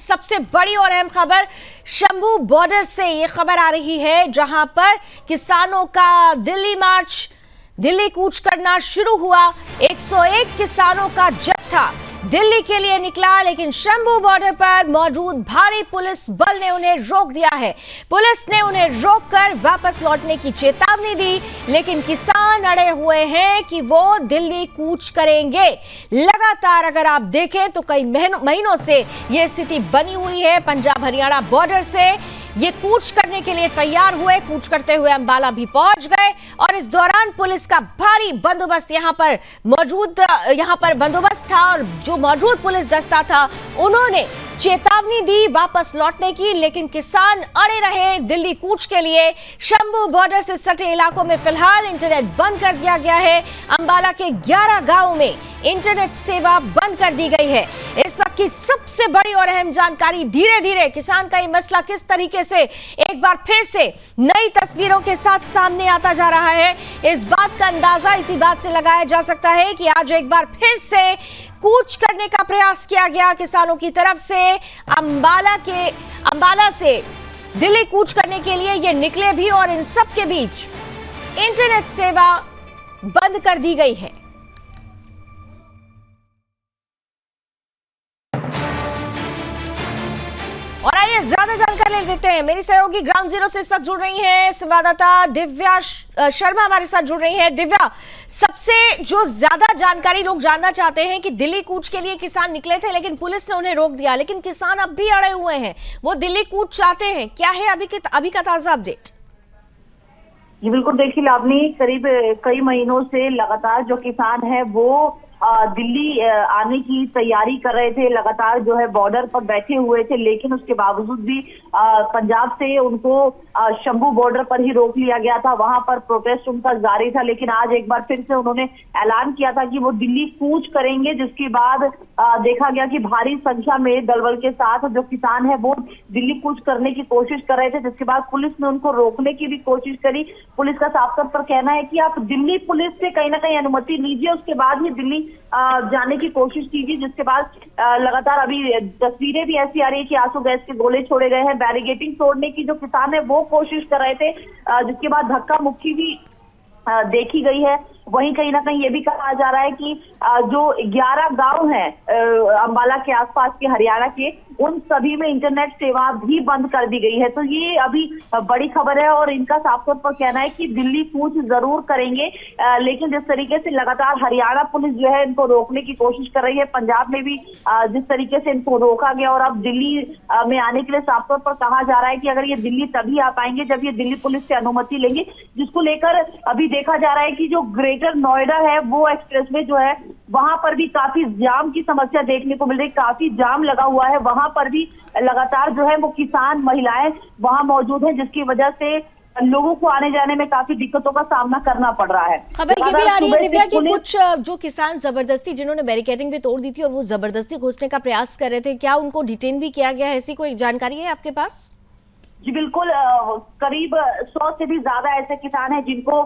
सबसे बड़ी और अहम खबर शंभू बॉर्डर से ये खबर आ रही है, जहां पर किसानों का दिल्ली मार्च, दिल्ली कूच करना शुरू हुआ। 101 किसानों का जत्था दिल्ली के लिए निकला, लेकिन शंभू बॉर्डर पर मौजूद भारी पुलिस बल ने उन्हें रोक दिया है। पुलिस ने उन्हें रोककर वापस लौटने की चेतावनी दी, लेकिन किसान अड़े हुए हैं कि वो दिल्ली कूच करेंगे। लगातार अगर आप देखें तो कई महीनों से ये स्थिति बनी हुई है। पंजाब हरियाणा बॉर्डर से ये कूच करने के लिए तैयार हुए, कूच करते हुए अंबाला भी पहुंच गए और इस दौरान पुलिस का भारी बंदोबस्त यहाँ पर बंदोबस्त था और जो मौजूद पुलिस दस्ता था उन्होंने चेतावनी दी वापस लौटने की, लेकिन किसान अड़े रहे दिल्ली कूच के लिए। शंभू बॉर्डर से सटे इलाकों में फिलहाल इंटरनेट बंद कर दिया गया है। अंबाला के 11 गांवों में इंटरनेट सेवा बंद कर दी गई है। इस वक्त की सबसे बड़ी और अहम जानकारी, धीरे धीरे किसान का ये मसला किस तरीके से एक बार फिर से नई तस्वीरों के साथ सामने आता जा रहा है, इस बात का अंदाजा इसी बात से लगाया जा सकता है कि आज एक बार फिर से कूच करने का प्रयास किया गया किसानों की तरफ से। अंबाला से दिल्ली कूच करने के लिए ये निकले भी और इन सब के बीच इंटरनेट सेवा बंद कर दी गई है। और आइए ज्यादा जानकारी ले देते हैं। मेरी सहयोगी ग्राउंड जीरो से इस वक्त जुड़ रही हैं, संवाददाता दिव्या शर्मा हमारे साथ जुड़ रही हैं। दिव्या, सबसे जो ज्यादा जानकारी लोग जानना चाहते हैं कि दिल्ली कूच के लिए किसान निकले थे लेकिन पुलिस ने उन्हें रोक दिया, लेकिन किसान अब भी अड़े हुए हैं, वो दिल्ली कूच चाहते हैं। क्या है अभी का ताजा अपडेट? जी बिल्कुल, देखिए लावनी, करीब कई महीनों से लगातार जो किसान है वो दिल्ली आने की तैयारी कर रहे थे, लगातार जो है बॉर्डर पर बैठे हुए थे, लेकिन उसके बावजूद भी पंजाब से उनको शंभू बॉर्डर पर ही रोक लिया गया था। वहां पर प्रोटेस्ट उनका जारी था, लेकिन आज एक बार फिर से उन्होंने ऐलान किया था कि वो दिल्ली कूच करेंगे, जिसके बाद देखा गया कि भारी संख्या में दलबल के साथ जो किसान है वो दिल्ली कूच करने की कोशिश कर रहे थे, जिसके बाद पुलिस ने उनको रोकने की भी कोशिश करी। पुलिस का साफ तौर पर कहना है कि आप दिल्ली पुलिस से कहीं ना कहीं अनुमति लीजिए, उसके बाद ही दिल्ली जाने की कोशिश कीजिए। जिसके बाद लगातार अभी तस्वीरें भी ऐसी आ रही है कि आंसू गैस के गोले छोड़े गए हैं, बैरिकेडिंग तोड़ने की जो किसान है वो कोशिश कर रहे थे, जिसके बाद धक्का मुक्की भी देखी गई है। वहीं कहीं ना कहीं ये भी कहा जा रहा है कि जो 11 गांव हैं अंबाला के आसपास के, हरियाणा के, उन सभी में इंटरनेट सेवा भी बंद कर दी गई है। तो ये अभी बड़ी खबर है और इनका साफ तौर पर कहना है कि दिल्ली कूच जरूर करेंगे, लेकिन जिस तरीके से लगातार हरियाणा पुलिस जो है इनको रोकने की कोशिश कर रही है, पंजाब में भी जिस तरीके से इनको रोका गया और अब दिल्ली में आने के लिए साफ तौर पर कहा जा रहा है कि अगर ये दिल्ली तभी आ पाएंगे जब ये दिल्ली पुलिस से अनुमति लेंगे, जिसको लेकर अभी देखा जा रहा है कि जो ग्रेटर नोएडा है वो एक्सप्रेसवे जो है वहां पर भी काफी जाम की समस्या देखने को मिल रही, काफी जाम लगा हुआ है। वहां पर भी लगातार जो है वो किसान महिलाएं वहां मौजूद हैं, जिसकी वजह से लोगों को आने जाने में काफी दिक्कतों का सामना करना पड़ रहा है। खबर ये भी आ रही है दिव्या कि कुछ जो किसान जबरदस्ती, जिन्होंने बैरिकेडिंग भी तोड़ दी थी और वो जबरदस्ती घुसने का प्रयास कर रहे थे, क्या उनको डिटेन भी किया गया है? ऐसी कोई जानकारी है आपके पास? जी बिल्कुल, करीब 100 से भी ज्यादा ऐसे किसान हैं जिनको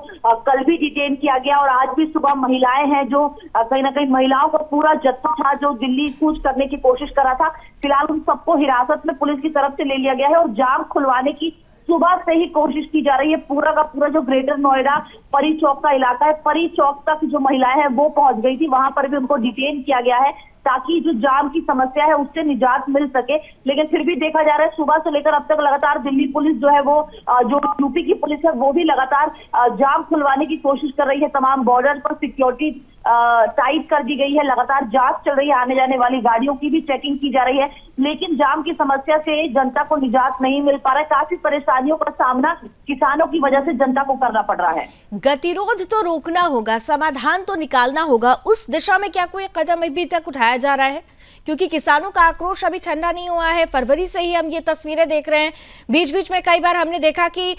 कल भी डिटेन किया गया और आज भी सुबह महिलाएं हैं जो कहीं ना कहीं महिलाओं का पूरा जत्था था जो दिल्ली कूच करने की कोशिश कर रहा था। फिलहाल उन सबको हिरासत में पुलिस की तरफ से ले लिया गया है और जाम खुलवाने की सुबह से ही कोशिश की जा रही है। पूरा का पूरा जो ग्रेटर नोएडा परी चौक का इलाका है, परी चौक तक जो महिलाएं हैं वो पहुंच गई थी, वहां पर भी उनको डिटेन किया गया है ताकि जो जाम की समस्या है उससे निजात मिल सके। लेकिन फिर भी देखा जा रहा है सुबह से लेकर अब तक लगातार दिल्ली पुलिस जो है वो जो यूपी की पुलिस है वो भी लगातार जाम खुलवाने की कोशिश कर रही है। तमाम बॉर्डर पर सिक्योरिटी टाइट कर दी गई है, लगातार जांच चल रही है, आने जाने वाली गाड़ियों की भी चेकिंग की जा रही है, लेकिन जाम की समस्या से जनता को निजात नहीं मिल पा रहा है। काफी परेशानियों का सामना किसानों की वजह से जनता को करना पड़ रहा है। गतिरोध तो रोकना होगा, समाधान तो निकालना होगा, उस दिशा में क्या कोई कदम अभी तक उठाया जा रहा है? क्योंकि किसानों का आक्रोश अभी ठंडा नहीं हुआ है। फरवरी से ही हम ये तस्वीरें देख रहे हैं, बीच बीच में कई बार हमने देखा कि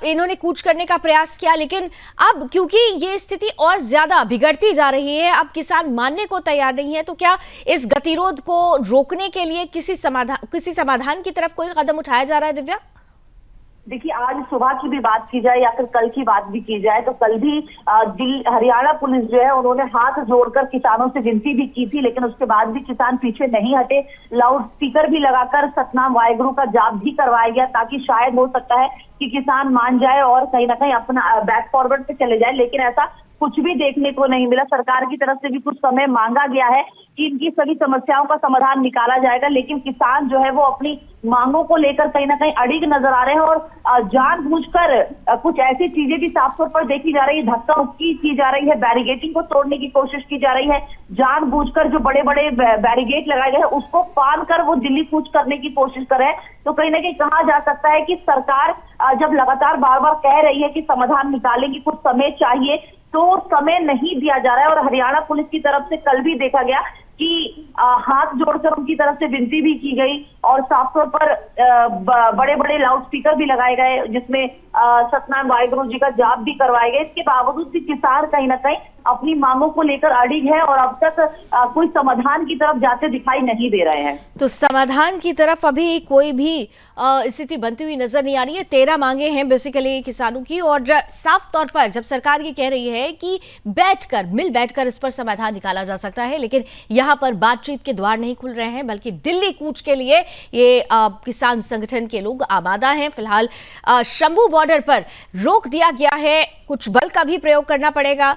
इन्होंने कूच करने का प्रयास किया, लेकिन अब क्योंकि ये स्थिति और ज्यादा बिगड़ती जा रही है, अब किसान मानने को तैयार नहीं है, तो क्या इस गतिरोध को रोकने के लिए किसी समाधान की तरफ कोई कदम उठाया जा रहा है दिव्या? देखिए, आज सुबह की भी बात की जाए या फिर कल की बात भी की जाए तो कल भी हरियाणा पुलिस जो है उन्होंने हाथ जोड़कर किसानों से विनती भी की थी, लेकिन उसके बाद भी किसान पीछे नहीं हटे। लाउड स्पीकर भी लगाकर सतनाम वाहेगुरु का जाप भी करवाया गया ताकि शायद हो सकता है कि किसान मान जाए और कहीं ना कहीं अपना बैक फॉरवर्ड पे चले जाए, लेकिन ऐसा कुछ भी देखने को नहीं मिला। सरकार की तरफ से भी कुछ समय मांगा गया है कि इनकी सभी समस्याओं का समाधान निकाला जाएगा, लेकिन किसान जो है वो अपनी मांगों को लेकर कहीं ना कहीं अड़िग नजर आ रहे हैं और जानबूझकर कुछ ऐसी चीजें भी साफ तौर पर देखी जा रही है। धक्का मुक्की की जा रही है, बैरिगेटिंग को तोड़ने की कोशिश की जा रही है, जानबूझकर जो बड़े बड़े बैरिगेट लगाए गए हैं उसको फाड़ कर वो दिल्ली कूच करने की कोशिश कर रहे हैं। तो कहीं ना कहीं कहा जा सकता है कि सरकार जब लगातार बार बार कह रही है कि समाधान निकालेंगे, कुछ समय चाहिए, तो समय नहीं दिया जा रहा है। और हरियाणा पुलिस की तरफ से कल भी देखा गया कि हाथ जोड़कर उनकी तरफ से विनती भी की गई और साफ तौर पर बड़े बड़े लाउड स्पीकर भी लगाए गए जिसमें सतनाम वाहेगुरु जी का जाप भी करवाए गए। इसके बावजूद भी किसान कहीं ना कहीं अपनी मांगों को लेकर अड़िग है और अब तक कोई समाधान की तरफ जाते दिखाई नहीं दे रहे हैं। तो समाधान की तरफ अभी कोई भी स्थिति बनती हुई नजर नहीं आ रही है। 13 मांगे हैं बेसिकली किसानों की और साफ तौर पर जब सरकार ये कह रही है कि बैठकर इस पर समाधान निकाला जा सकता है, लेकिन यहाँ पर बातचीत के द्वार नहीं खुल रहे हैं, बल्कि दिल्ली कूच के लिए ये किसान संगठन के लोग आमादा हैं। फिलहाल शंभू बॉर्डर पर रोक दिया गया है, कुछ बल का भी प्रयोग करना पड़ेगा।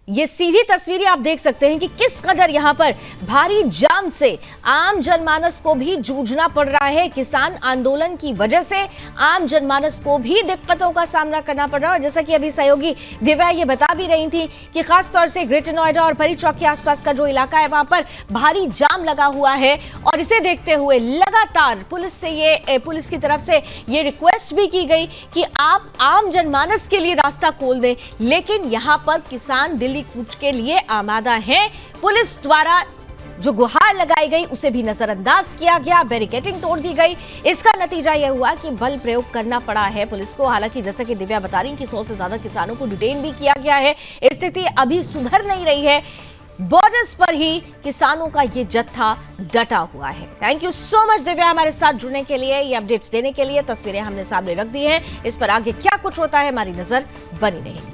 ये सीधी तस्वीरें आप देख सकते हैं कि किस कदर यहां पर भारी जाम से आम जनमानस को भी जूझना पड़ रहा है। किसान आंदोलन की वजह से आम जनमानस को भी दिक्कतों का सामना करना पड़ रहा है। और जैसा कि अभी सहयोगी दिव्या ये बता भी रही थी कि खास तौर से ग्रेटर नोएडा और परी चौक के आसपास का जो इलाका है वहां पर भारी जाम लगा हुआ है और इसे देखते हुए लगातार पुलिस की तरफ से ये रिक्वेस्ट भी की गई कि आप आम जनमानस के लिए रास्ता खोल दें, लेकिन यहां पर किसान दिल्ली कूच के लिए आमादा हैं। पुलिस द्वारा जो गुहार लगाई गई उसे भी नजरअंदाज किया गया, बैरिकेडिंग तोड़ दी गई। इसका नतीजा यह हुआ कि बल प्रयोग करना पड़ा है पुलिस को। हालांकि जैसा कि दिव्या बता रही कि 100 से ज्यादा किसानों को डिटेन भी किया गया है। स्थिति अभी सुधर नहीं रही है, बॉर्डर्स पर ही किसानों का ये जत्था डटा हुआ है। Thank you so much Divya हमारे साथ जुड़ने के लिए, ये अपडेट्स देने के लिए। तस्वीरें हमने सामने रख दी हैं, इस पर आगे क्या कुछ होता है हमारी नजर बनी रहेगी।